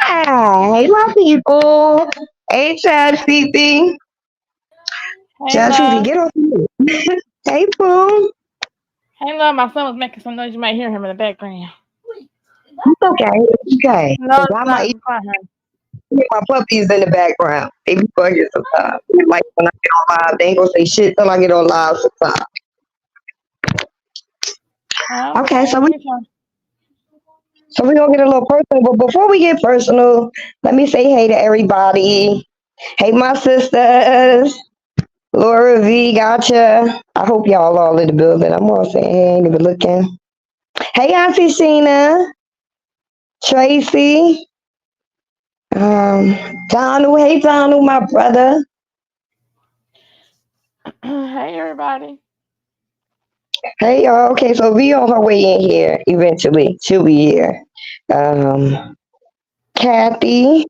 Hey, my people. Hey, Chad, Fifi. Hey, Chad, Fifi, love. get over here. Hey, Pooh. Hey, love. My son was making some noise. You might hear him in the background. It's okay. It's okay. No, 'Cause it's I not. might It's fine, honey. hear my puppies in the background. They be bugging sometimes. Like when I get on live, they ain't gonna say shit till I get on live sometimes. Okay, Okay, anytime. so we gonna get a little personal. But before we get personal, let me say hey to everybody. Hey, my sisters. Laura V, gotcha. I hope y'all all in the building. I'm all saying hey, ain't even looking. Hey, Auntie Sheena, Tracy, Donald. Hey, Donald, my brother. Hey, everybody. Hey, y'all. Okay, so we on her way in here eventually. She'll be here. Um, Kathy.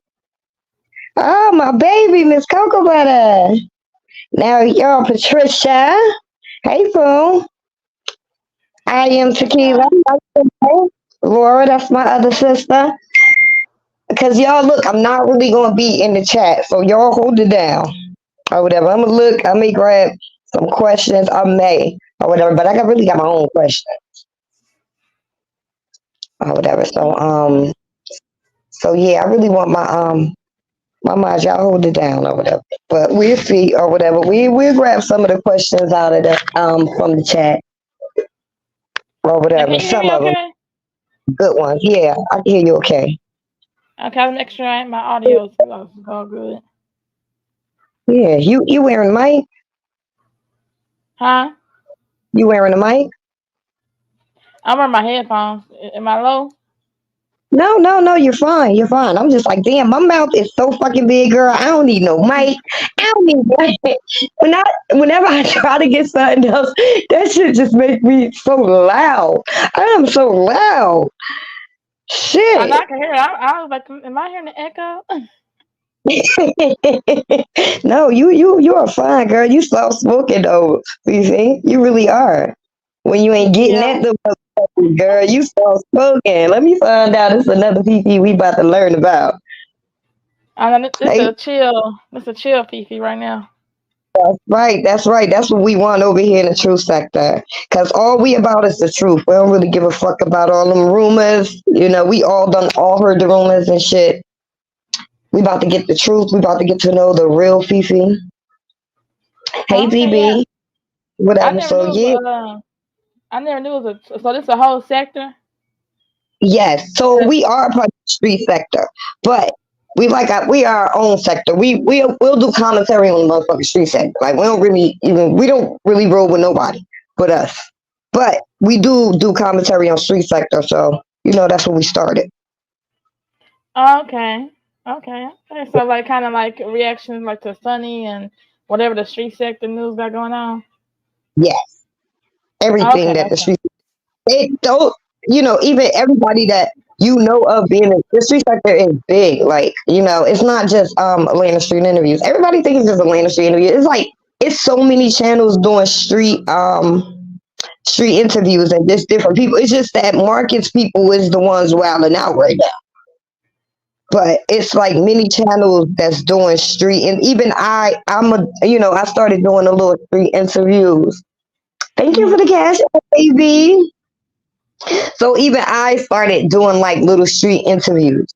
Oh, my baby, Miss Cocoa Butter. Now, y'all, Patricia. Hey, Pooh. I Hey, am Tequila. Patricia. Laura, that's my other sister. Because y'all, look, I'm not really going to be in the chat, so y'all hold it down. or whatever. I'm gonna look. I may grab some questions. I may or whatever. But really got my own question or whatever. So yeah, I really want my mind. Y'all hold it down or whatever. But we'll see or whatever. We'll grab some of the questions out of the from the chat or Now, whatever. can you hear Some me of them okay? good ones. Yeah, I can hear you. Okay. Okay, I'll make sure my audio is all good. Yeah, you wearing a mic? Huh? You wearing a mic? I'm wearing my headphones. Am I low? No, no, no, you're fine. You're fine. I'm just like, damn, my mouth is so fucking big, girl. I don't need no mic. I don't need that. Whenever I try to get something else, that shit just make me so loud. I am so loud. I know Shit. I can hear it. I was like, am I hearing the echo? No, you are fine, girl. You soft spoken though. You see, you really are. When you ain't getting Yeah. at the motherfucker, girl, you soft spoken. Let me find out. It's another PP we about to learn about. I know this Hey, a chill. This a chill Fifi right now. right. That's right. That's what we want over here in the truth sector. Cause all we about is the truth. We don't really give a fuck about all them rumors. You know, we all heard the rumors and shit. We about to get the truth. We about to get to know the real Fifi. Hey, Okay, yeah. BB. I Whatever. never So knew. yeah. I never knew it was a. So this a whole sector. Yes, so we are a part of the street sector, but we are our own sector. We'll do commentary on the motherfucking street sector. Like we don't really roll with nobody but us. But we do commentary on street sector, so that's what we started. Okay. Okay. So like kind of like reactions like to Sunny and whatever the street sector news got going on. Yeah, everything Okay. that the Okay. street they don't even everybody that of being in the street sector is big. Like, it's not just Atlanta Street Interviews. Everybody thinks it's just Atlanta Street Interviews. It's like it's so many channels doing street interviews and just different people. It's just that Marcus people is the ones wilding out right now. But it's like many channels that's doing street, and even I started doing a little street interviews. Thank you for Mhm. the cash, baby. So even I started doing like little street interviews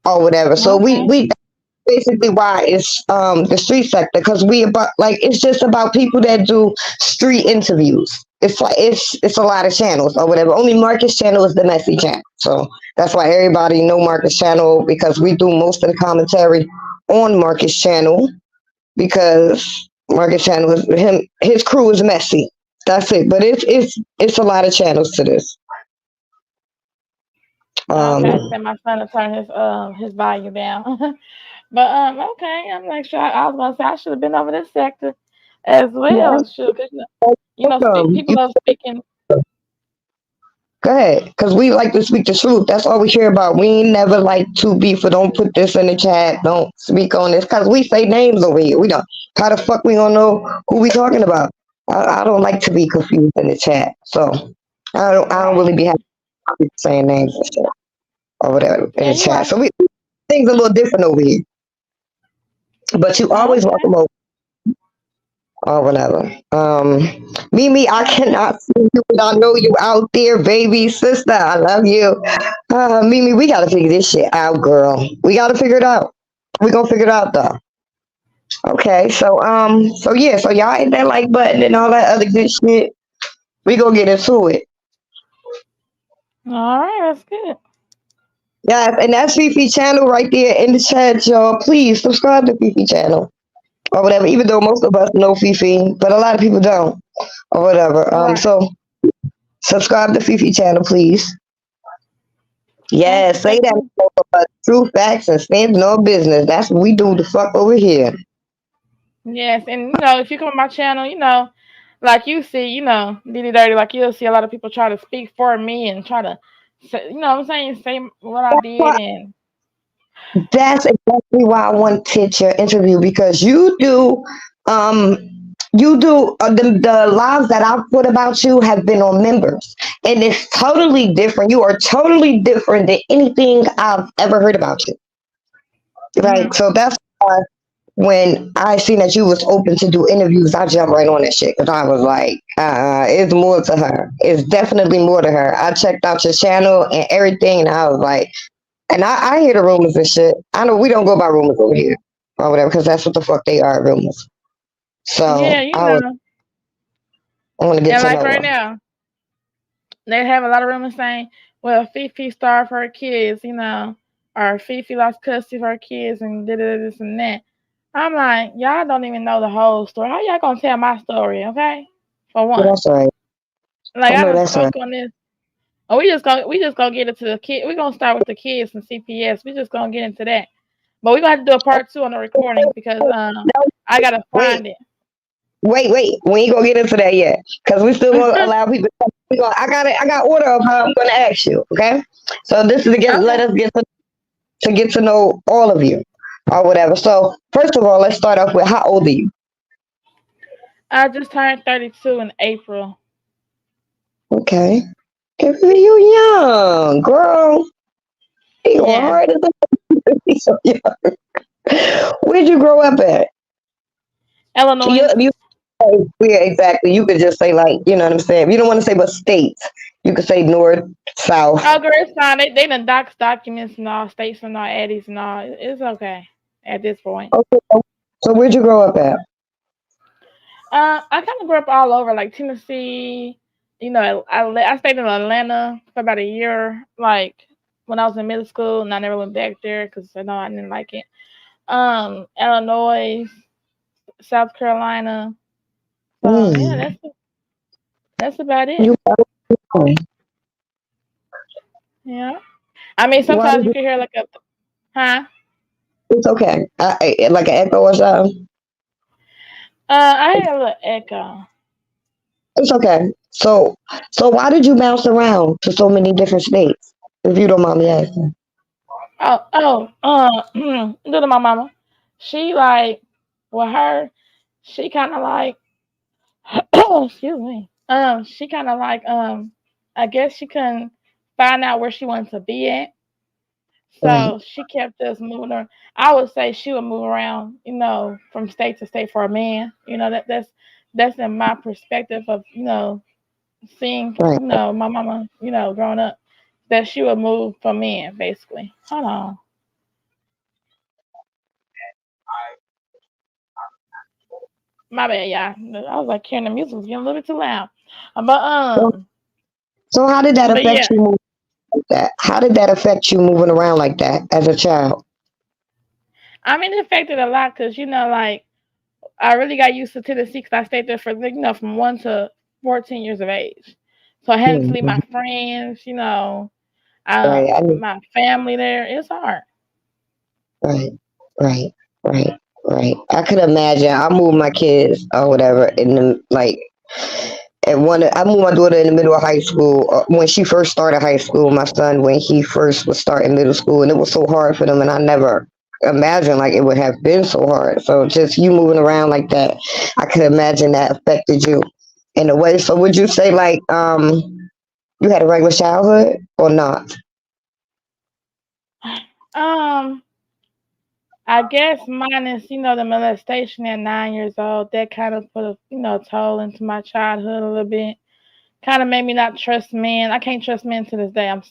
or whatever. So Okay. we basically why it's the street sector, because we about like it's just about people that do street interviews. It's like it's a lot of channels or whatever. Only Marcus channel is the messy channel. So that's why everybody know Marcus channel, because we do most of the commentary on Marcus channel, because Marcus channel is his crew is messy. That's it. But it's a lot of channels to this. Okay. I Um sent my son to turn his volume down. But okay. I'm like sure. I was gonna say I should have been over this sector as yeah, well. Sure, 'cause, you people love speaking. go ahead, because we like to speak the truth. That's all we care about. We ain't never like to beef or don't put this in the chat. Don't speak on this, because we say names over here. We don't. How the fuck we gonna know who we talking about? I don't like to be confused in the chat, so I don't Right. really be happy saying names and shit or whatever in Yeah, the you're chat. right. So we things a little different over here. But you always Okay. welcome over or whatever. Mimi, I Okay. cannot see you, but I know you out there, baby sister. I love you. Mimi, we gotta figure this shit out, girl. We gotta figure it out. We gonna figure it out though. Okay, so yeah, so y'all hit that like button and all that other good shit. We gonna get into it. All right. That's good. Yes, and that's Fifi channel right there in the chat, y'all. Please subscribe to Fifi channel or whatever. Even though most of us know Fifi, but a lot of people don't or whatever. Right. So subscribe to Fifi channel, please. Okay. Yeah, So say check that me. for true facts and standing on business. That's what we do the fuck over here. Yes, and if you come on my channel, like you see, Diddy Dirty, like you'll see a lot of people try to speak for me and try to, say, what I'm saying, say what I did, and That's exactly why I wanted your interview, because um, the lives that I've put about you have been on members, and it's totally different. You are totally different than anything I've ever heard about you. Right. mhm. So that's why. when I seen that you was open to do interviews, I jumped right on that shit because I was like, it's more to her. It's definitely more to her. I checked out your channel and everything, and I was like, and I hear the rumors and shit. I know we don't go by rumors over here or whatever because that's what the fuck they are, rumors. Yeah, So you know. I want to get And to like know right her. now, they have a lot of rumors saying, well, Fifi starved for her kids, or Fifi lost custody of her kids and did this and that. I'm like, y'all don't even know the whole story. How y'all gonna tell my story, okay? For Yeah, one. that's right. Like I I know done that's right. spoke on this. Oh, we just gonna get into the kid. We're gonna start with the kids and CPS. We just gonna get into that. But we're gonna have to do a part two on the recording because No, I gotta wait, find it. wait. We ain't gonna get into that yet because we still gonna allow people. I got order of how I'm gonna ask you. Okay, so this is to get Okay. let us get to know all of you or whatever. So first of all, let's start off with how old are you? I just turned 32 in April. Okay, you young girl. You going Yeah. hard as a so young. Where'd you grow up at? Illinois. You yeah, exactly. You could just say like, you know what I'm saying. If you don't want to say but states, you could say north, south. Oh, girl, it's fine. They done documents and all, states and all, addies and all. It's okay at this point. Okay. So where'd you grow up at? I kind of grew up all over, like Tennessee. I stayed in Atlanta for about a year, like when I was in middle school, and I never went back there because I didn't like it. Illinois, South Carolina. So yeah, Mm, that's about it. you Yeah. I mean, why sometimes did you you, can hear like a, huh? it's okay. Like an echo or something. I hear a little echo. It's okay. So why did you bounce around to so many different states? If you don't mind me asking. Little my mama. She like, with her, she kind of like, excuse me. She kind of like, I guess she couldn't find out where she wanted to be at, Right, so she kept us moving her. I would say she would move around, from state to state for a man. That's in my perspective of seeing, right. my mama, growing up, that she would move for men basically. Hold on. My bad, yeah. I was like hearing the music was getting a little bit too loud. But So, um, so how did that but yeah, affect you moving like that? How did that affect you moving around like that as a child? I mean it affected a lot because like I really got used to Tennessee because I stayed there for from 1 to 14 years of age. So having to leave Mm-hmm. my friends, Right. I mean, my family there, it's hard. right, right, right, right. I could imagine. I moved my kids or whatever in the like. I moved my daughter in the middle of high school when she first started high school. My son when he first was starting middle school, and it was so hard for them, and I never imagined like it would have been so hard. So just you moving around like that, I could imagine that affected you in a way. So would you say like you had a regular childhood or not? Um, I guess minus the molestation at 9 years old, that kind of put a toll into my childhood a little bit. Kind of made me not trust men. I can't trust men to this day. I'm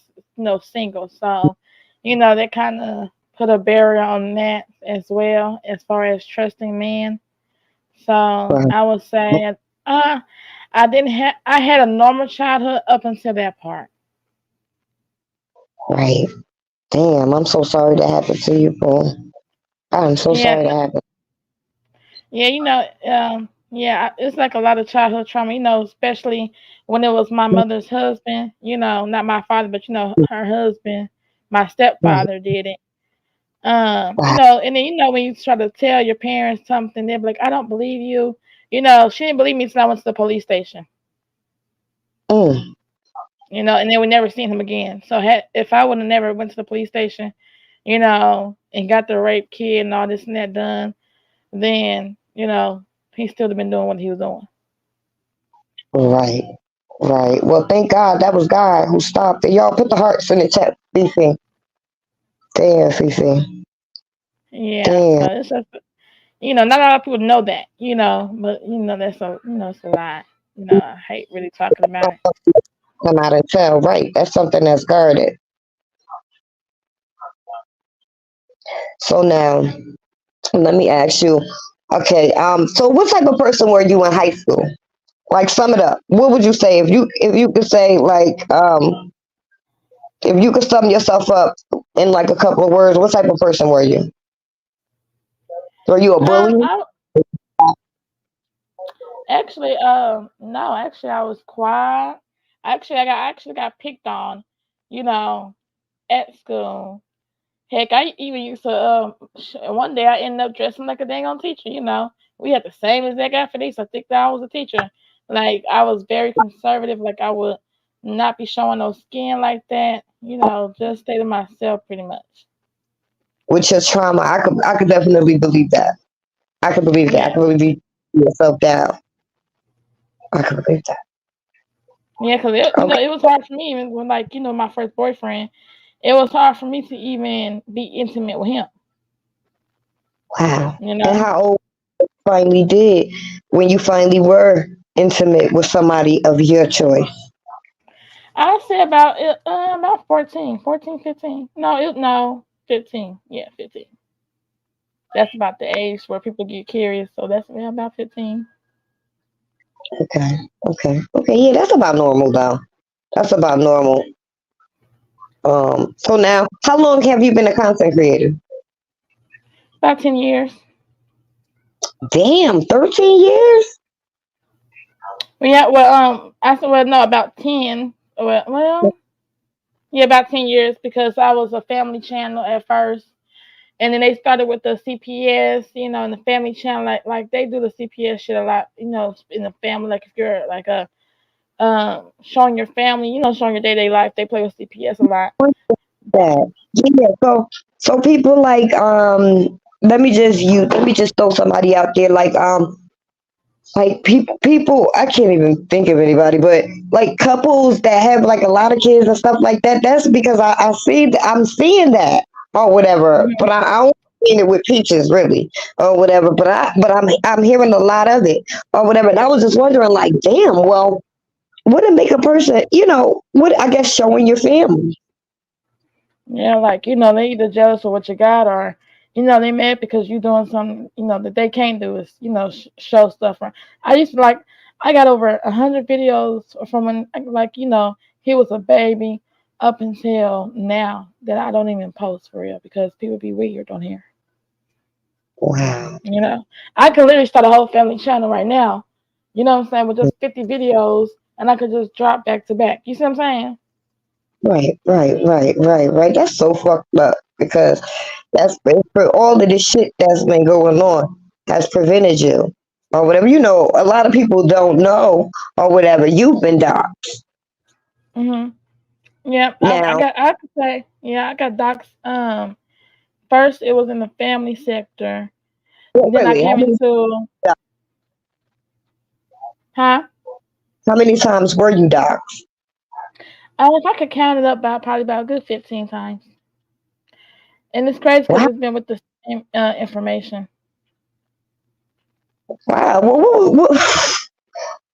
single, so that kind of put a barrier on that as well as far as trusting men. So Right, I would say uh I didn't have I had a normal childhood up until that part. right. Damn, I'm so sorry that happened to you, Paul. I'm so Yeah, sorry that happened. yeah, yeah, it's like a lot of childhood trauma, especially when it was my mother's husband, not my father, but her husband, my Right, stepfather did it. right. And then when you try to tell your parents something, they'll be like, I don't believe you. She didn't believe me until I went to the police station. Mm, And then we never seen him again. So if I would have never went to the police station, and got the rape kid and all this and that done, then he still have been doing what he was doing. right, right. Well, thank God that was God who stopped it. Y'all put the hearts in the chat, Fifi. Damn, Fifi. Yeah. So Damn. it's just Not a lot of people know that, but that's it's a lie. I hate really talking about it. Come out and tell, right? That's something that's guarded. So now, let me ask you. Okay, so what type of person were you in high school? Like, sum it up. What would you say if you could say like if you could sum yourself up in like a couple of words? What type of person were you? Were you a bully? I actually, no, actually, I was quiet. I actually got picked on, you know, at school. Heck, I even used to. One day I ended up dressing like a dang on teacher. We had the same exact outfit. So I think that I was a teacher. Like I was very conservative. Like I would not be showing no skin like that. Just stay to myself pretty much. With your trauma, I could definitely believe that. I could believe that. I Yeah, could believe yourself down. I could believe that. yeah, because it, you know Okay. it was hard for me even when like my first boyfriend. It was hard for me to even be intimate with him. Wow. You And know, how old finally did when you finally were intimate with somebody of your choice? I say about 14, 14, 15. No, 15. Yeah, 15. That's about the age where people get curious. So that's about 15. Okay. Okay. Okay. Yeah, that's about normal though. That's about normal. So now, how long have you been a content creator? About 10 years. Damn, 13 years? I said, well, no, about 10. Yeah, about 10 years because I was a family channel at first. And then they started with the CPS, and the family channel, like they do the CPS shit a lot, in the family. Like if you're like showing your family, showing your day-to-day life, they play with CPS a lot. That. Yeah. So people like let me just throw somebody out there like people I can't even think of anybody, but like couples that have like a lot of kids and stuff like that. That's because I'm seeing that or whatever, but Mhm. I don't seen it with peaches really or whatever. But I'm hearing a lot of it or whatever, and I was just wondering like, damn, well, what would make a person, what I guess showing your family. Yeah, like, they either jealous of what you got or, they mad because you doing something, that they can't do is, show stuff. I used to like, I got over 100 videos from when, like, he was a baby up until now that I don't even post for real because people be weird on here. Wow. You know, I could literally start a whole family channel right now, what I'm saying, with just 50 videos and I could just drop back to back. You see what I'm saying? Right. That's so fucked up because that's for all of this shit that's been going on has prevented you or whatever. A lot of people don't know or whatever. You've been doxxed. Hmm. Yeah, Now, I have to say, yeah, I got docs. First it was in the family sector. Then I really, came into, huh? how many times were you doxxed? If I could count it up, about probably about a good 15 times. And it's crazy because Wow. it's been with the same information. Wow.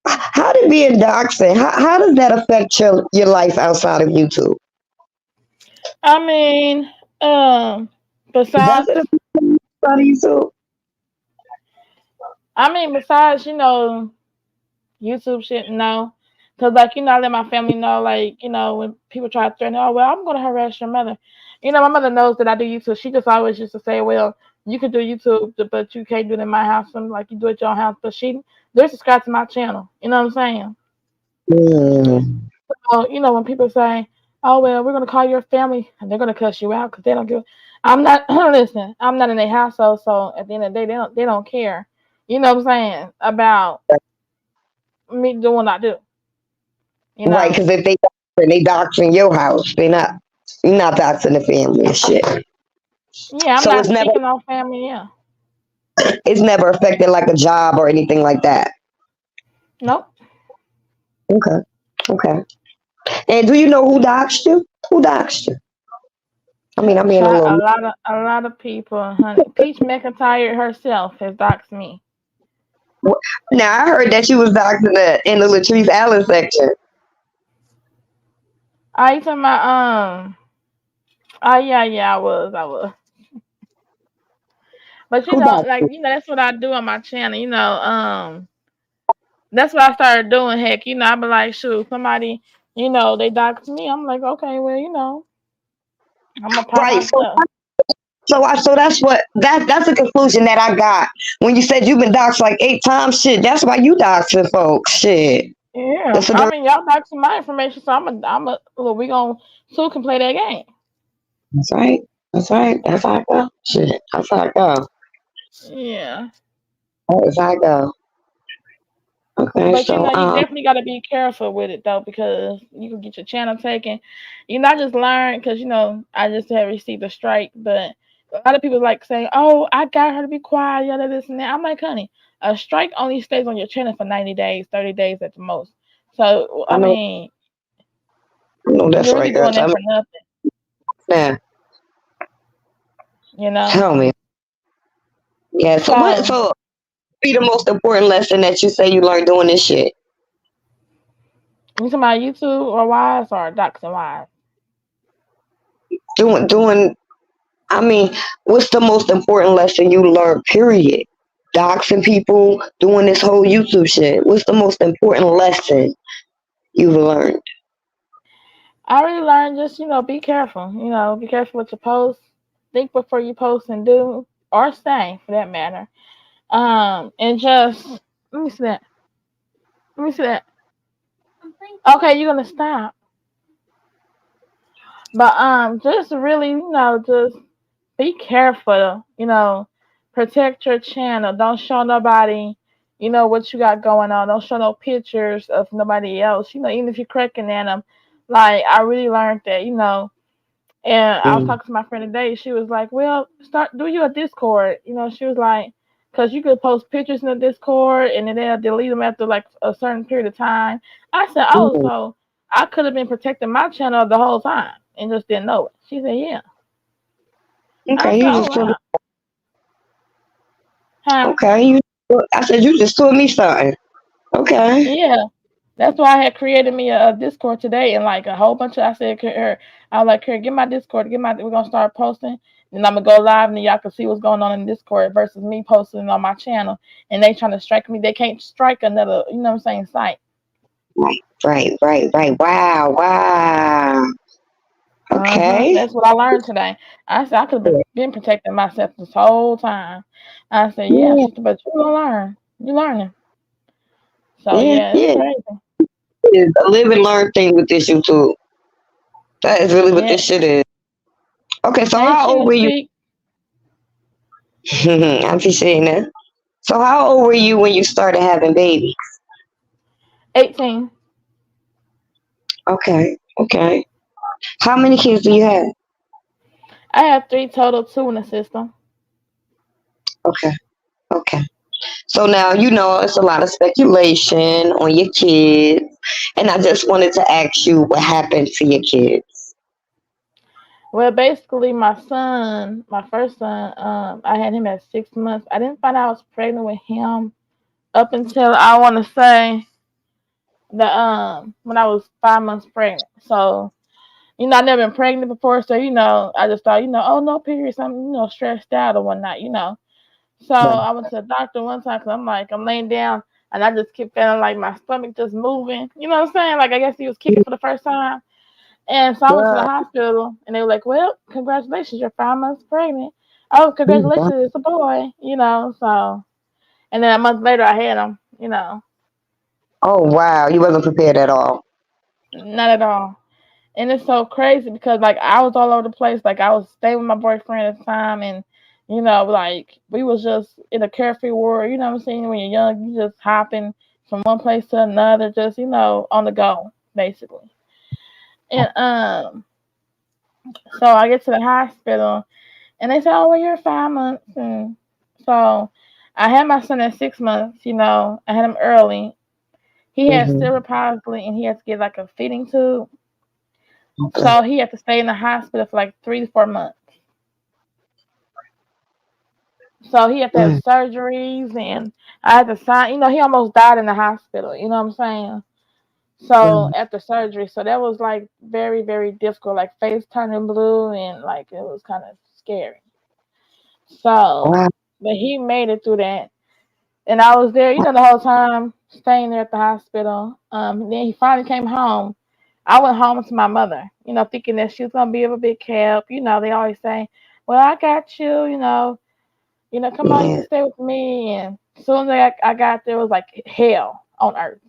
How did being doxxed, how does that affect your life outside of YouTube? I mean, Does besides, it affect you outside of YouTube? besides, YouTube shit, no. Cause like I let my family know, like when people try to threaten, oh well, I'm gonna harass your mother. My mother knows that I do YouTube. She just always used to say, well, you can do YouTube, but you can't do it in my house. And like you do it at your own house. But they're subscribed to my channel. You know what I'm saying? Mm, So when people say, oh well, we're gonna call your family, and they're gonna cuss you out because they don't give. I'm not listen. I'm not in their household, so at the end of the day, they don't care. You know what I'm saying about me doing what I do. You right, know. because if they doxing your house, you're not doxing the family and shit. Yeah, I'm So not speaking on family. Yeah. it's never affected like a job or anything like that. Nope. Okay. Okay. And do you know who doxed you? Who doxed you? I mean, I'm being a Child, little. a lot of people, honey. Peach McIntyre herself has doxed me. Now I heard that you was doctored in the Latrice Allen section. I you talking about oh yeah, I was. But Who doctored like you? that's what I do on my channel. That's what I started doing. Heck, I be like, shoot, somebody, they dox me. I'm like, okay, well, I'm gonna pop Right. my stuff. So that's that's a conclusion that I got when you said you've been doxxed like 8 times. Shit, that's why you doxing folks. Shit, Yeah, that's a I direct. mean, y'all doxing my information, so well, we gonna so can play that game. That's right. That's right. That's how I go. Shit, that's how I go. Yeah. That's how I go. Okay, But so you definitely got to be careful with it though, because you can get your channel taken. I just learned because I just have received a strike, but a lot of people like saying, "Oh, I got her to be quiet, yada this and that." I'm like, honey, a strike only stays on your channel for 90 days, 30 days at the most. So I I know, mean, I know that's you're really right. Girl. doing Tell that me for nothing, now. you know. Tell me. Yeah. So what? So So be the most important lesson that you say you learned doing this shit. you talking about YouTube or Wise or Docs and Wise? Doing. I mean, what's the most important lesson you learned? Period. Doxing people, doing this whole YouTube shit. What's the most important lesson you've learned? I really learned just, be careful. Be careful what you post. Think before you post and do or say for that matter. And just let me see that. Let me see that. Okay, you're gonna stop. But just really, just be careful. Protect your channel. Don't show nobody, what you got going on. Don't show no pictures of nobody else. Even if you're cracking at them. Like I really learned that. And I was Mm. talking to my friend today. She was like, "Well, do you a Discord?" She was like, "Cause you could post pictures in the Discord, and then they'll delete them after like a certain period of time." I said, "Oh, Mm. so I could have been protecting my channel the whole time and just didn't know it." She said, "Yeah." I Okay, said, you "Oh just told me. wow, huh?" Okay, I said you just told me something. Okay. Yeah. That's why I had created me a Discord today and like a whole bunch of. I said, "Her," I was like, "Her, get my Discord, get my." We're gonna start posting, and I'm gonna go live, and then y'all can see what's going on in Discord versus me posting on my channel, and they trying to strike me. They can't strike another, what I'm saying, site. Right, right. Wow, wow. Okay. That's what I learned today. I said I could have been protecting myself this whole time. I said, "Yeah, Yeah, sister, but you gonna learn. You learning." So yeah, yeah, it's yeah. crazy. It's a live and learn thing with this YouTube. That is really what Yeah. this shit is. Okay, so Hey, how old Chena were you? speak I'm just saying that. So how old were you when you started having babies? 18. Okay, okay. How many kids do you have? I have 3 total, 2 in the system. Okay, okay. So now you know it's a lot of speculation on your kids, and I just wanted to ask you what happened to your kids. Well, basically, my first son, I had him at 6 months. I didn't find out I was pregnant with him up until I want to say the when I was 5 months pregnant. So I never been pregnant before, so I just thought oh no period, something stressed out or whatnot. So Right. I went to the doctor one time because I'm laying down and I just kept feeling like my stomach just moving. You know what I'm saying? Like I guess he was kicking for the first time. And so I went to the Yeah. hospital and they were like, "Well, congratulations, you're 5 months pregnant." Oh, congratulations, it's a boy. So and then a month later I had him. Oh wow, you wasn't prepared at all. Not at all. And it's so crazy because like I was all over the place. Like I was staying with my boyfriend at the time and like we was just in a carefree world, you know what I'm saying? When you're young, you just hopping from one place to another, just, on the go, basically. And so I get to the hospital and they say, "Oh, well, you're 5 months." And so I had my son at 6 months. I had him early. He had Hmm. cerebral palsy and he had to get like a feeding tube. Okay. So he had to stay in the hospital for like 3 to 4 months. So he had to have Mm. surgeries, and I had to sign. He almost died in the hospital. You know what I'm saying? So Mm. after surgery, so that was like very, very difficult. Like face turning blue, and like it was kind of scary. So, Wow. but he made it through that, and I was there, the whole time, staying there at the hospital. And then he finally came home. I went home to my mother, thinking that she was gonna be of a big help. They always say, "Well, I got you," come on, you Yeah, can stay with me. And as soon as I got there, it was like hell on earth.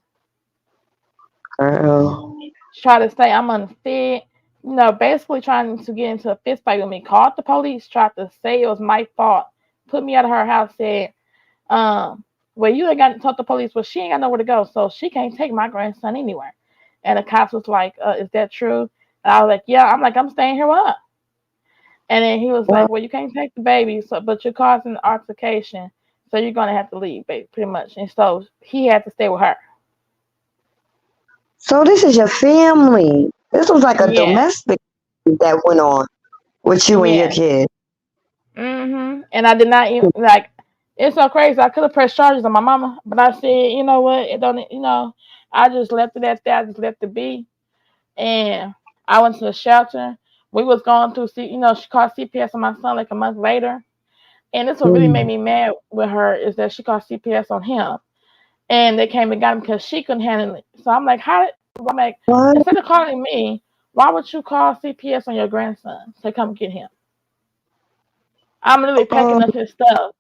girl. Try to say I'm unfit, basically trying to get into a fist fight with me. Called the police, tried to say it was my fault, put me out of her house, said, well, you ain't got to talk to the police, well, she ain't got nowhere to go, so she can't take my grandson anywhere. And the cops was like, is that true? And I was like, yeah. I'm staying here with her. And then he was Well, like, well, you can't take the baby, so but you're causing an altercation, so you're gonna have to leave, baby, pretty much. And so he had to stay with her. so this is your family. This was like a Yeah, domestic that went on with you and your yeah. kid. And I did not even like. It's so crazy. I could have pressed charges on my mama, but I said, you know what? It don't. I just left it at that. I just left it be, and I went to the shelter. We was going through. She called CPS on my son like a month later, and this what really made Mm. me mad with her is that she called CPS on him, and they came and got him because she couldn't handle it. So I'm like, how? I'm like, What? instead of calling me, why would you call CPS on your grandson to come get him? I'm literally Oh, packing up his stuff.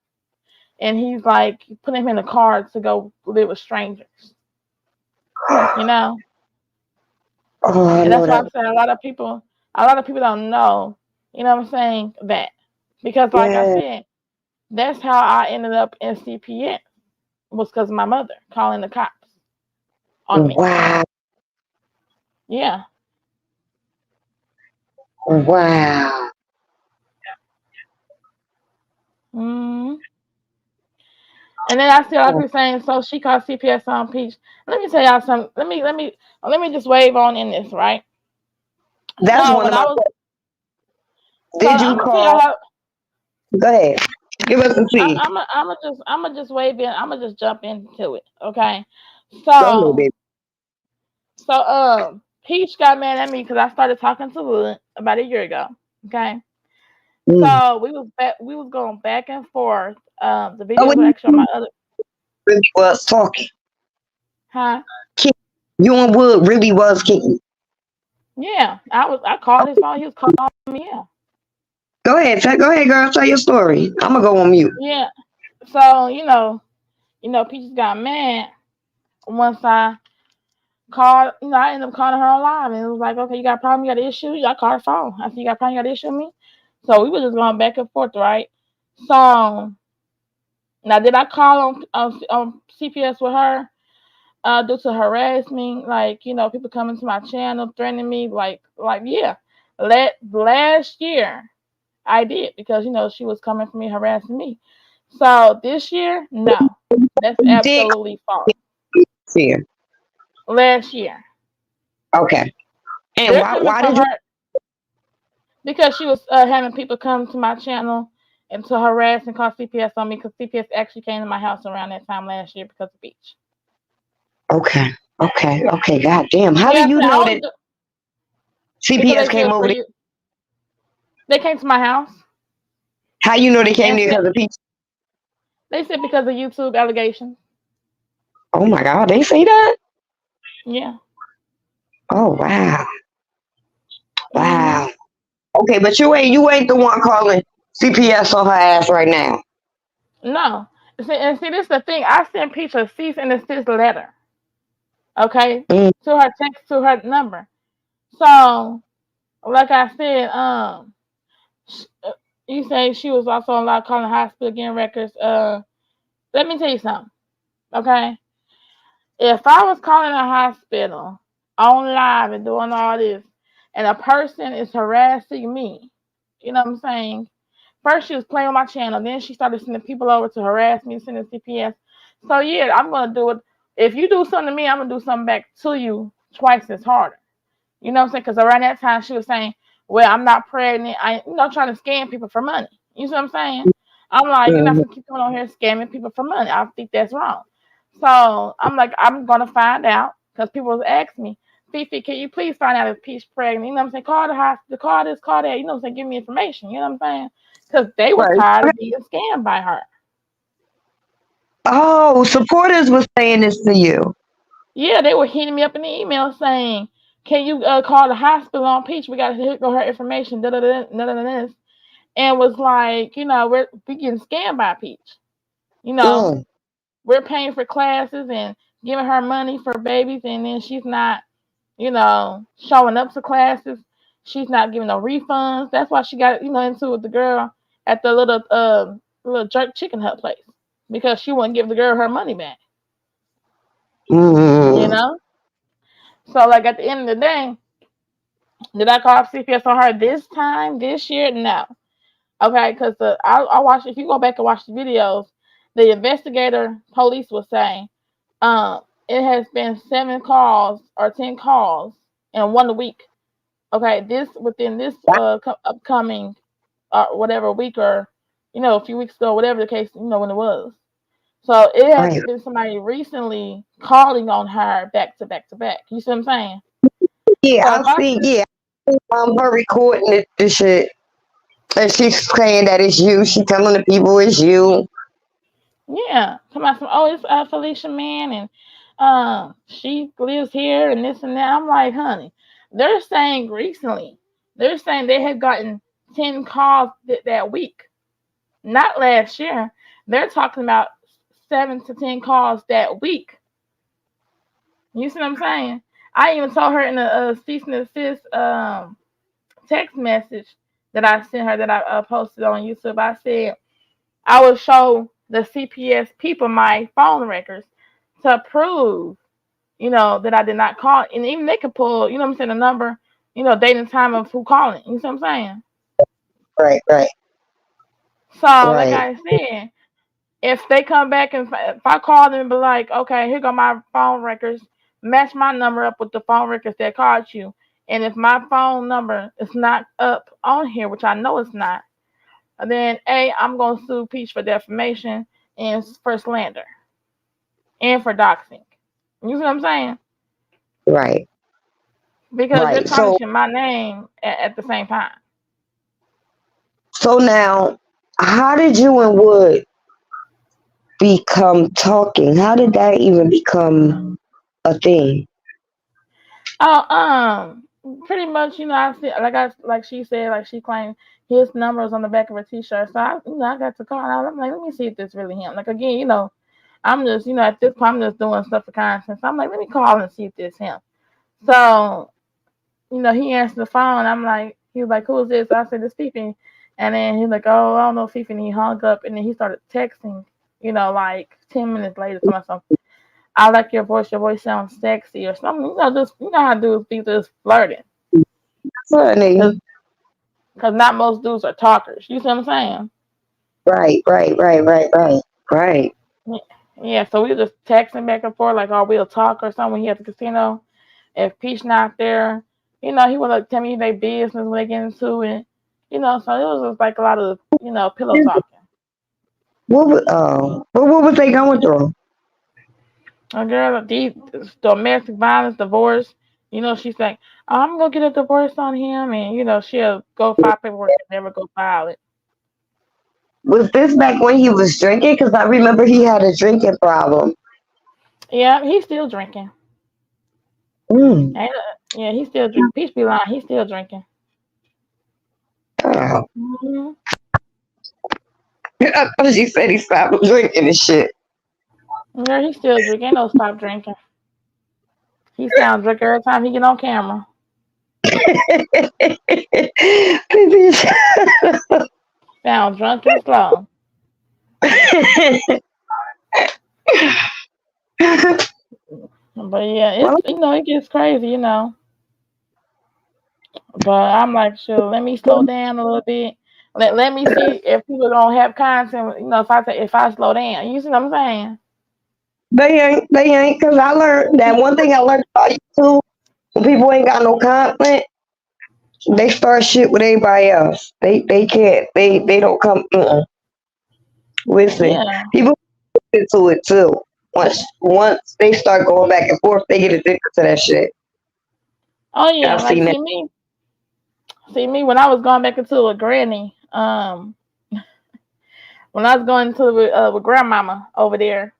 And he's like putting him in a car to go live with strangers, you know. oh, I And know that's why that. I'm saying a lot of people don't know, what I'm saying, that because like I Yeah. said, that's how I ended up in CPS was because of my mother calling the cops on me. Wow. Yeah. Wow. Mm. And then I see a lot of people saying, so she called CPS on Peach. Let me tell y'all something. Let me just wave on in this, right? That's So one when of I my. was, so Did you I'm gonna tell y'all call? how. Go ahead. Give us some tea. I'm gonna just wave in. I'm gonna just jump into it. Okay. Go ahead, So baby. Peach got mad at me because I started talking to Wood about a year ago. Okay. Mm. So we was going back and forth. The Oh, videos when were you actually on my other. really was talking. Huh? Kick- You and Wood really was kicking. Yeah. I called his phone. He was calling me. Yeah. Go ahead. Go ahead, girl. Tell your story. I'm gonna go on mute. Yeah. So Peach got mad once I called. I ended up calling her on live, and it was like, okay, you got a problem? You got an issue? I called her phone. I said, you got a problem? You got an issue with me? So we were just going back and forth, right? So now, did I call on CPS with her due to harassment? Like, people coming to my channel threatening me. Like yeah. Last year I did because she was coming for me, harassing me. So this year, no, that's You did absolutely false. here. Last year, Okay. And they're why? coming Why for did you? her because she was having people come to my channel and to harass and call CPS on me because CPS actually came to my house around that time last year because of Beach. Okay. Okay. Okay. God damn. How Yeah, do I you said I know don't that do, because CPS they came said over there? they came to my house How you know they came and there said because of people? they said because of YouTube allegations. Oh my God. They say that? Yeah. Oh wow. Mhm. Wow. Okay, but you ain't the one calling CPS on her ass right now. No. See, this is the thing. I sent Peach a cease and desist letter. Okay, Mm. to her text to her number. So, like I said, you say she was also on live calling the hospital getting records. Let me tell you something. Okay, if I was calling a hospital on live and doing all this, and a person is harassing me, you know what I'm saying? First, she was playing on my channel. Then she started sending people over to harass me, sending CPS. So yeah, I'm gonna do it. If you do something to me, I'm gonna do something back to you twice as harder. You know what I'm saying? Because around that time she was saying, "Well, I'm not pregnant." Trying to scam people for money. You see what I'm saying? I'm like, you're not Mhm. gonna keep going on here scamming people for money. I think that's wrong. So I'm like, I'm gonna find out because people was asking me, Fifi, can you please find out if Peach pregnant? You know what I'm saying? Call the hospital, call this, call that. You know what I'm saying? Give me information. You know what I'm saying? Because they were Right. tired of being scammed by her. Oh, supporters was saying this to you. Yeah, they were hitting me up in the email saying, "Can you call the hospital on Peach? We got to hit go her information." Da da da da da da. And was like, we getting scammed by Peach. You know, Mm. we're paying for classes and giving her money for babies, and then she's not, showing up to classes. She's not giving no refunds. That's why she got, into with the girl at the little jerk chicken hut place because she wouldn't give the girl her money back. You Mm. know. So like at the end of the day, did I call CPS on her this time this year? No. Okay, because I watched. If you go back and watch the videos, the investigator police was saying, it has been 7 calls or 10 calls in 1 week. Okay, this within this upcoming whatever week or a few weeks ago, whatever the case, when it was. So it has Right. been somebody recently calling on her back to back to back. You see what I'm saying? Yeah, So if I I see. Yeah, her recording this shit, and she's saying that it's you. She telling the people it's you. Yeah, come out from it's Felicia Man, and she lives here and this and that. I'm like, honey, they're saying recently, they're saying they had gotten 10 calls that week, not last year. They're talking about 7 to 10 calls that week. You see what I'm saying? I even told her in a cease and desist text message that I sent her that I posted on YouTube. I said I will show the CPS people my phone records to prove, that I did not call. And even they could pull, you know what I'm saying, the number, date and time of who calling. You see what I'm saying? Right. Right. So, like Right. I said, if they come back and if I call them and be like, okay, here go my phone records, match my number up with the phone records that called you. And if my phone number is not up on here, which I know it's not, then I'm gonna sue Peach for defamation and for slander and for doxing. You see what I'm saying? Right. Because you're Right. So tarnishing my name at the same time. so now, how did you and Wood become talking? How did that even become a thing? Oh, pretty much, I see, like she said, like she claimed his number was on the back of her T-shirt. So I got to call out. I'm like, let me see if this really him. Like again, I'm just, at this point, I'm just doing stuff for content. So I'm like, let me call and see if this him. So he answered the phone. He was like, who is this? I said, it's Fifi. And then he's like, oh, I don't know Fifi. And he hung up. And then he started texting, like 10 minutes later to myself. I like your voice. Your voice sounds sexy or something. Just, how dudes be just flirting. Because Funny. not most dudes are talkers. You see what I'm saying? Right. Right. Right. Right. Right. Right. Yeah, so we were just texting back and forth like, oh, we'll talk or something when he at the casino. If Peach not there, he would like tell me their business when they get into it. So it was just like a lot of, pillow talking. What was they going through? A girl, domestic violence, divorce, she's like, oh, I'm gonna get a divorce on him, and she'll go file paperwork and never go file it. Was this back when he was drinking? Because I remember he had a drinking problem. Yeah, he's still drinking. Mm. Yeah, he's still drinking. Peach be lying, he's still drinking. Oh. Hmm. I thought she said he stopped drinking and shit. Yeah, he's still drinking. Ain't no stop drinking. He sounds drunk every time he get on camera. Sounds drunk and slow. But yeah, Well, it gets crazy. But I'm like, sure, let me slow down a little bit. Let me see if people gonna have content. If I slow down, you see what I'm saying? they ain't, because I learned that one thing I learned about you too. When people ain't got no confidence, they start shit with everybody else. They can't. They don't come. Listen, Yeah. people get into it too. Once they start going back and forth, they get addicted to that shit. Oh yeah. I've Like seen that. see me when I was going back into a granny. When I was going to with grandmama over there.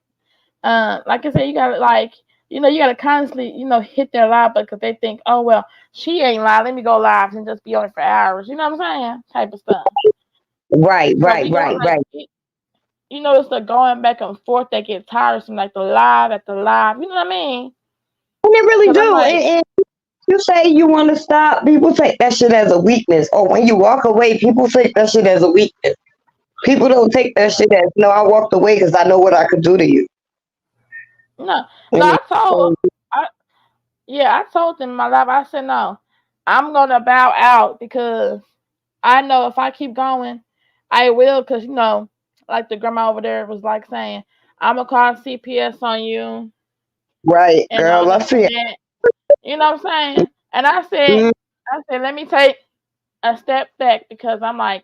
Like I said, you gotta you gotta constantly, hit their live because they think, oh well, she ain't live. Let me go live and just be on it for hours. You know what I'm saying? Type of stuff. Right, But right, right, like right. it's the going back and forth that gets tiresome, like the live at the live. You know what I mean? And they really Because I'm do. like, And you say you want to stop, people take that shit as a weakness. Or when you walk away, people take that shit as a weakness. People don't take that shit as, no, I walked away because I know what I could do to you. no, no. And I, yeah, I told them in my life. I said no, I'm gonna bow out because I know if I keep going, I will. Because like the grandma over there was like saying, I'm gonna call CPS on you right, and all girl, I this see and it. that. You know what I'm saying? And Mm, I said, let me take a step back because I'm like,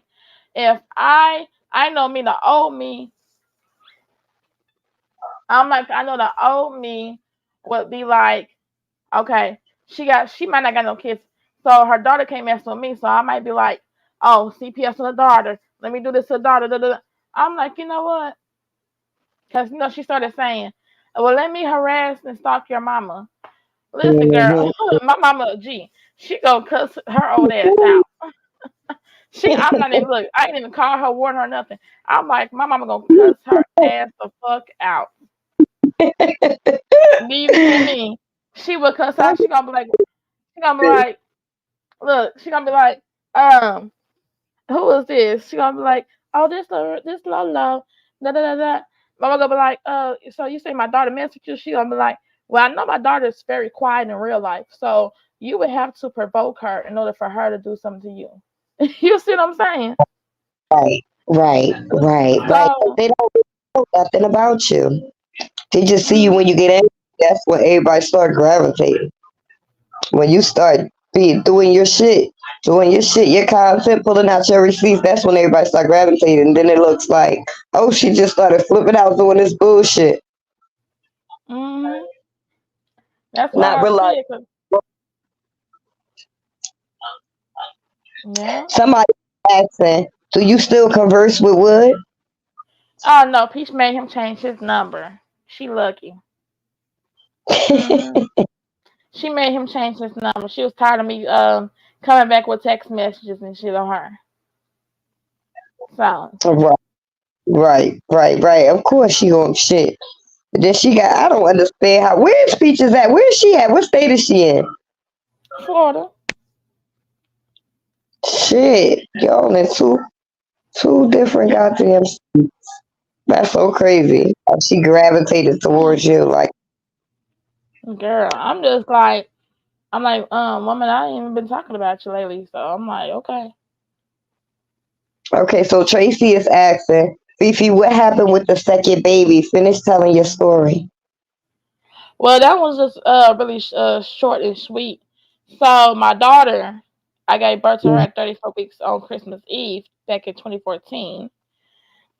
if I know me, the old me, I'm like, I know the old me would be like, okay, she might not got no kids, so her daughter can't mess with me, so I might be like, oh, CPS on the daughter, let me do this to the daughter. Da, da, da. I'm like, you know what? Because she started saying, well, let me harass and stalk your mama. Listen, girl, mhm. my mama, G, she gonna cuss her old ass out. I'm not even look. I ain't even call her, warn her, nothing. I'm like, my mama gonna cuss her ass the fuck out. Do you hear me? She will cuss out. She gonna be like, look. She gonna be like, who is this? She gonna be like, oh, this Lolo, da da da da. Mama gonna be like, so you say my daughter messed with you? She gonna be like, well, I know my daughter is very quiet in real life, so you would have to provoke her in order for her to do something to you. You see what I'm saying? Right, right, right, right. So, They don't know nothing about you. They just see you mm, when you get angry. That's when everybody start gravitating. When you start doing your shit, your content, pulling out your receipts, that's when everybody start gravitating. And then it looks like, oh, she just started flipping out doing this bullshit. hmm that's Not why I realize said, yeah. somebody asking, do you still converse with Wood? Oh no, Peach made him change his number. She lucky. hmm She made him change his number. She was tired of me coming back with text messages and shit on her. So Right, right, right, right. Of course she gonna shit. But then she got, I don't understand how, where's Peaches at? Where's she at? What state is she in? Florida. Shit. Y'all in two different goddamn, that's so crazy. How she gravitated towards you. Like, Girl, I'm like, woman, I ain't even been talking about you lately. So I'm like, okay. okay, so Tracy is asking, Fifi, what happened with the second baby? Finish telling your story. Well, that was just really short and sweet. So my daughter, I gave birth to her Mm, at 34 weeks on Christmas Eve back in 2014.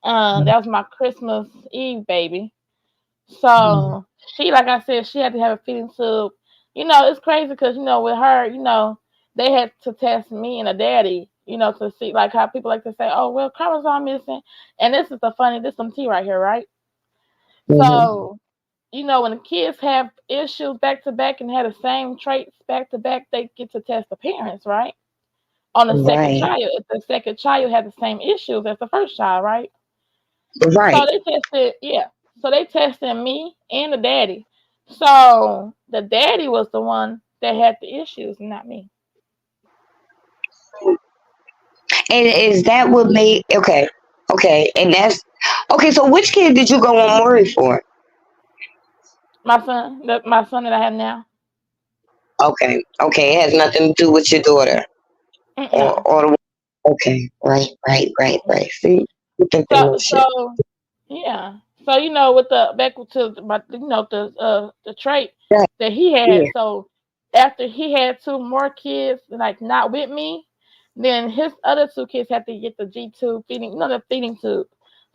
That was my Christmas Eve baby. mm, So she, like I said, she had to have a feeding tube. It's crazy because with her, they had to test me and a daddy, to see like how people like to say, oh well, chromosome missing, and this some tea right here, right? mhm. So when the kids have issues back to back and have the same traits back to back, they get to test the parents, right? On the second Right, child, if the second child had the same issues as the first child, right? So right. they tested, yeah. So they tested me and the daddy. So the daddy was the one that had the issues, not me. And is that what made, okay, okay, and that's, okay, so which kid did you go on Maury for? My son that I have now. Okay, okay, it has nothing to do with your daughter. No. Or the, okay, right, right, right, right. See, you think they know shit. So yeah. So with the back to my the trait Right, that he had. yeah, So after he had two more kids, like not with me, then his other two kids had to get the G2 feeding, the feeding tube.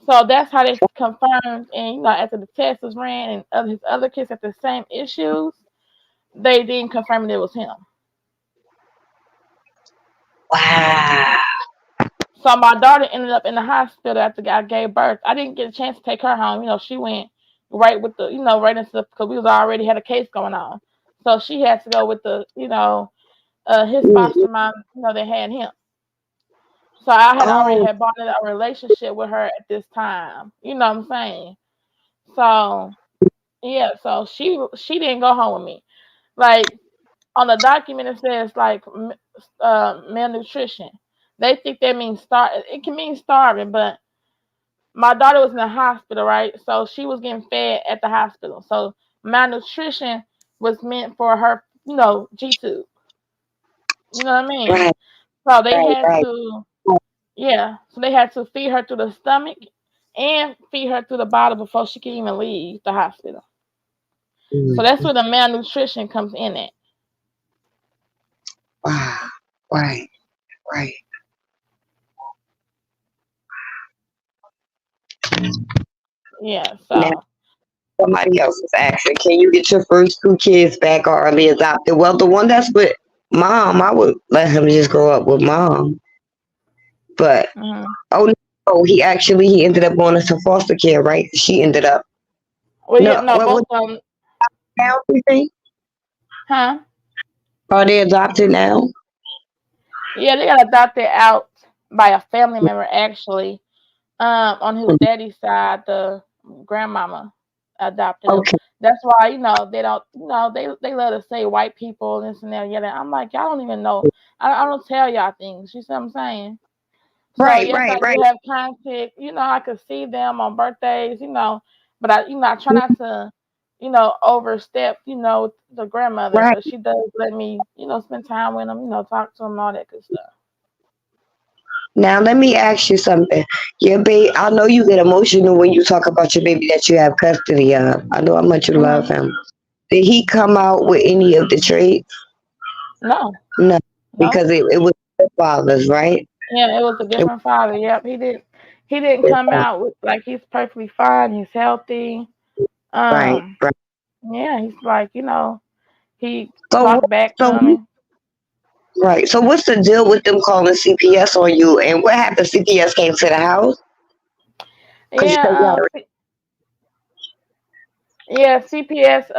So that's how they confirmed. And after the test was ran and his other kids had the same issues, they didn't confirm it was him. Wow. So my daughter ended up in the hospital after I gave birth. I didn't get a chance to take her home. She went right with the, right into because we was already had a case going on. So she had to go with the, his foster Mm. mom. They had him. So I had already Oh, had bought a relationship with her at this time. You know what I'm saying? So yeah, so she didn't go home with me. Like on the document, it says like malnutrition. They think that means It can mean starving, but my daughter was in the hospital, right? So she was getting fed at the hospital. So malnutrition was meant for her, G2. You know what I mean? right, So they right, had right. to, yeah. So they had to feed her through the stomach and feed her through the bottle before she could even leave the hospital. So that's Mm. where the malnutrition comes in at. Wow. Right, right. Yeah. Now So somebody else is asking, can you get your first two kids back or are they adopted? Well, the one that's with mom, I would let him just grow up with mom. But mhm. oh no, he ended up going into foster care, right? She ended up Well, yeah, no. no, What both of them, now? You think huh? are they adopted now? Yeah, they got adopted out by a family member actually. On his daddy's side, the grandmama adopted him. Okay, That's why they don't. They let us say white people and this and that. Yeah, I'm like y'all don't even know. I don't tell y'all things. You see what I'm saying? So right, yes, I right, do right. have contact. I could see them on birthdays. But I try not to, overstep. The grandmother Right. because she does let me, spend time with them. Talk to them, all that good stuff. Now let me ask you something. Your baby, I know you get emotional when you talk about your baby that you have custody of. I know how much you love Hmm. him. Did he come out with any of the traits? No, No, no. because it was the father's, right? Yeah, it was a It different father. Yep, he did. He didn't was come out with like he's perfectly fine. He's healthy. right, Um, right. yeah, he's like he So what? talked back So to me. right. So what's the deal with them calling CPS on you? And what happened? CPS came to the house because you said you Yeah, yeah, CPS.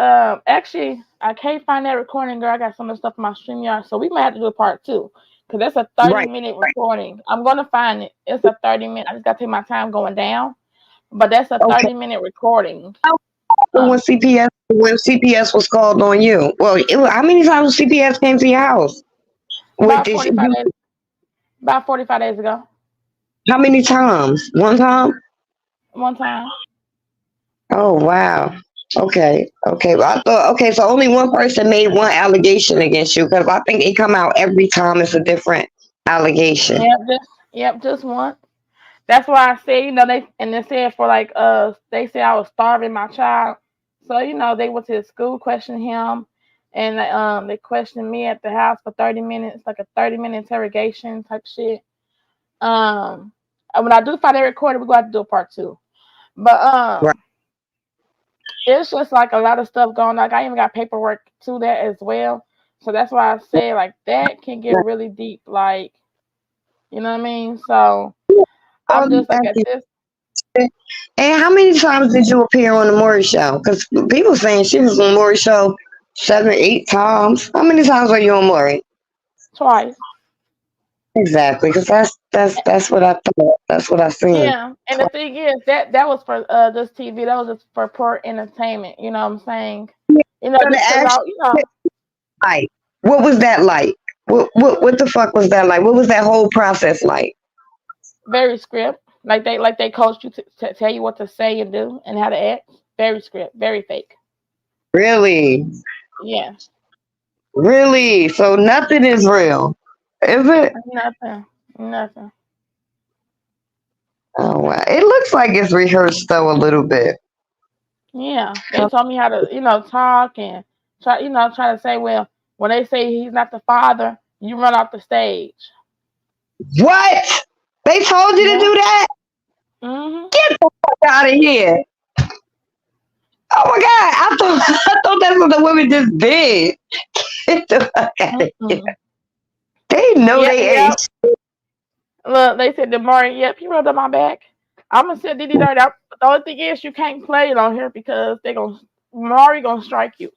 Actually, I can't find that recording, girl. I got some of the stuff in my StreamYard, so we might have to do a part two because that's a thirty right, minute right. recording. I'm gonna find it. It's a 30 minute. I just gotta take my time going down, but that's a Okay. 30 minute recording. So Uh, when CPS was called on you, well, how many times CPS came to your house? What about did 45 you? days. About 45 days ago, How many times? One time? one time. Oh wow. Okay. Okay. Well, I thought okay. So only one person made one allegation against you because I think they come out every time it's a different allegation. Yep, just one. That's why I say, they said for like they said I was starving my child. So, they went to the school, questioned him, and they questioned me at the house for 30 minutes, like a 30-minute interrogation type shit. And when I do find that recorded, we're gonna have to do a part two. But Right. it's just like a lot of stuff going on. Like I even got paperwork to that as well. So that's why I say like that can get Right. really deep, like you know what I mean? So Well, I'm just like thank at you. this And how many times did you appear on the Maury show? Because people saying she was on the Maury show 7, 8 times. How many times are you on Maury? twice. Exactly. Because that's what I thought. That's what I seen. Yeah, and the thing is that was for this TV. That was just for poor entertainment. You know what I'm saying? But Just because actually, like, what was that like? What the fuck was that like? What was that whole process like? very script. Like they coached you to tell you what to say and do and how to act. Very script. Very fake. Really? Yeah. Really? So nothing is real, is it? Nothing. Nothing. Oh wow! It looks like it's rehearsed though a little bit. Yeah. They told me how to talk and try to say, well, When they say he's not the father, you run off the stage. What? They told you to Yeah. do that? Mhm. Get the fuck out of here. Oh my God. I thought I thought that's what the women just did. Get the fuck out of here. Mm-mm. They know Yep. they Yep. ain't. Look, they said the Maury. Yep. You rubbed on my back. I'm gonna send Didi Dirty. The only thing is you can't play it on here because they gonna Maury gonna strike you.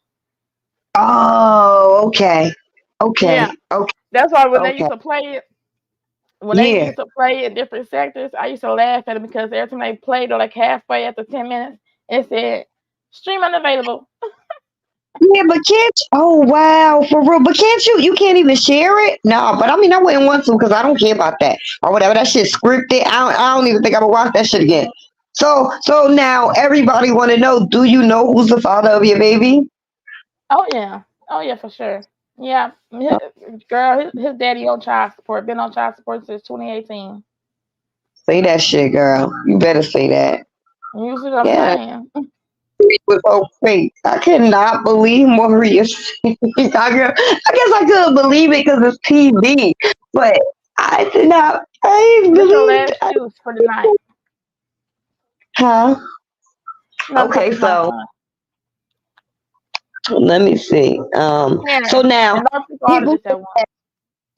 Oh, okay. Okay. Yeah. Okay. That's why when they Okay. used to play it, when they Yeah. used to play in different sectors, I used to laugh at them because every time they played or like halfway after 10 minutes, it said stream unavailable. Yeah, but can't oh wow, for real. But can't you can't even share it? No, but I mean I wouldn't want to because I don't care about that. Or whatever. That shit scripted. I don't even think I would watch that shit again. So now everybody wanna know, do you know who's the father of your baby? Oh yeah, for sure. Yeah, girl, his daddy on child support. Been on child support since 2018. Say that shit, girl. You better say that. You see what I'm Yeah, saying? it was so fake. I cannot believe Maurice. I guess I couldn't believe it because it's TV, but I did not. I This your believe. last shoes for the night. Huh? Nothing but Okay, the night, so huh? let me see. So Yeah, now and don't people order people. this at once.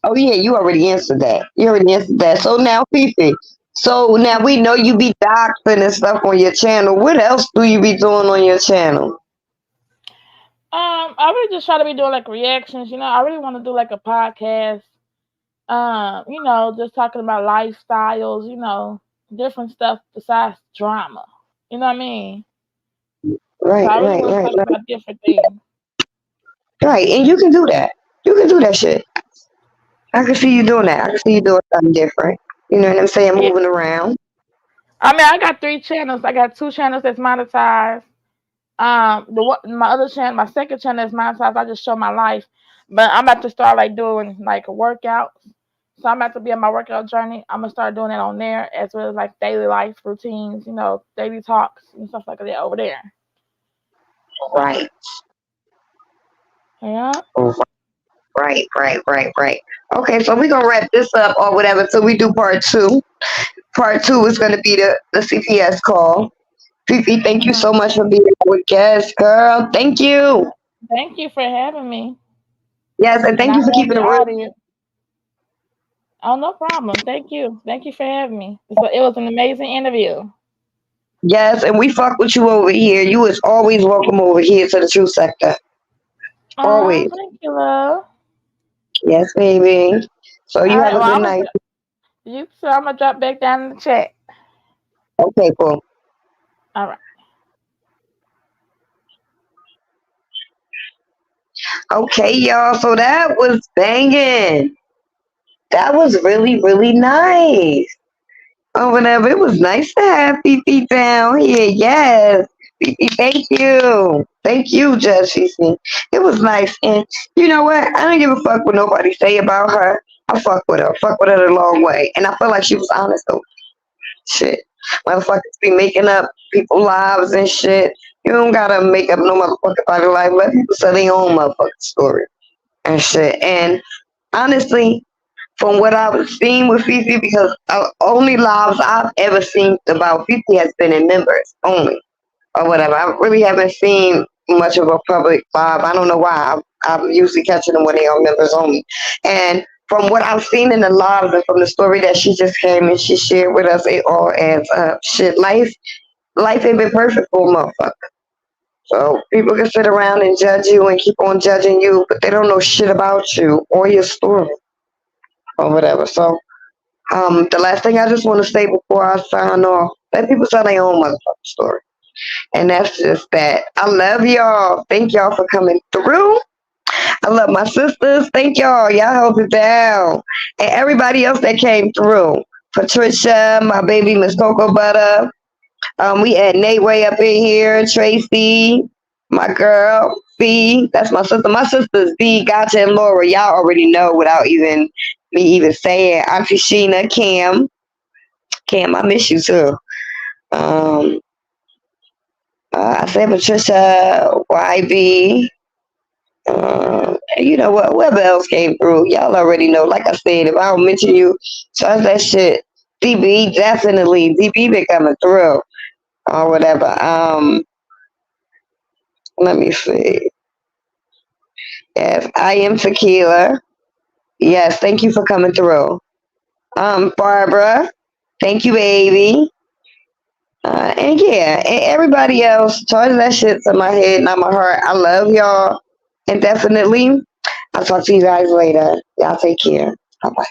Oh yeah, you already answered that. You already answered that. So now, Fifi. So now we know you be doxing and stuff on your channel. What else do you be doing on your channel? I really just try to be doing like reactions. I really want to do like a podcast. Just talking about lifestyles. Different stuff besides drama. You know what I mean? So Right, I really right, want to right, talk right, about different things. right. And you can do that. You can do that shit. I can see you doing that. I can see you doing something different. You know what I'm saying? Yeah. Moving around. I mean, I got 3 channels. I got 2 channels that's monetized. My other channel, my second channel is monetized. I just show my life, but I'm about to start like doing like workouts. So I'm about to be on my workout journey. I'm gonna start doing it on there as well as like daily life routines, daily talks and stuff like that over there. So Right. yeah. Right, right, right, right. Okay, so we're gonna wrap this up or whatever. So we do part two. Part two is gonna be the CPS call. Fifi, thank you Mhm. so much for being our guest, girl. Thank you. Thank you for having me, Yes, and and thank I you for love keeping the it real. audience. Oh, no problem. Thank you for having me. So it was an amazing interview. Yes, and we fuck with you over here. You is always welcome over here to the True Sector. Oh, Always. thank you, love. Yes, baby. So All you right, have a well, good night. I'm gonna drop back down in the chat. Okay, cool. All right. Okay, y'all. So that was banging. That was really, really nice. Oh, whatever. It was nice to have Fifi down here. Yes. Fifi, thank you. Thank you, Judge Fifi. It was nice. And you know what? I don't give a fuck what nobody say about her. I fuck with her. Fuck with her the long way. And I feel like she was honest though. Shit. Motherfuckers be making up people's lives and shit. You don't gotta make up no motherfucking body life. Let people tell their own motherfucking story and shit. And honestly, from what I've seen with Fifi, because only lives I've ever seen about Fifi has been in members only or whatever. I really haven't seen much of a public live. I don't know why. I'm usually catching them when they are members only. And from what I've seen in the lives and from the story that she just came and she shared with us, it all adds up. Shit, life ain't been perfect for a motherfucker. So people can sit around and judge you and keep on judging you, but they don't know shit about you or your story or whatever. So the last thing I just want to say before I sign off, let people tell their own motherfucking story. And that's just that. I love y'all. Thank y'all for coming through. I love my sisters. Thank y'all. Y'all held it down. And everybody else that came through. Patricia, my baby Miss Cocoa Butter. We had Nate way up in here. Tracy, my girl. B, that's my sister. My sisters B, Gotcha, and Laura. Y'all already know without even me even saying. Auntie Sheena, Cam, I miss you too. Um, I said Patricia, YB, You know what? Whoever else came through, y'all already know. Like I said, if I don't mention you, charge that shit. DB definitely. DB been coming through or whatever. Let me see. Yes, I am tequila. Yes, thank you for coming through. Barbara, thank you, baby. And yeah, and everybody else, charge that shit to my head, not my heart. I love y'all, and definitely, I'll talk to you guys later. Y'all take care. Bye bye.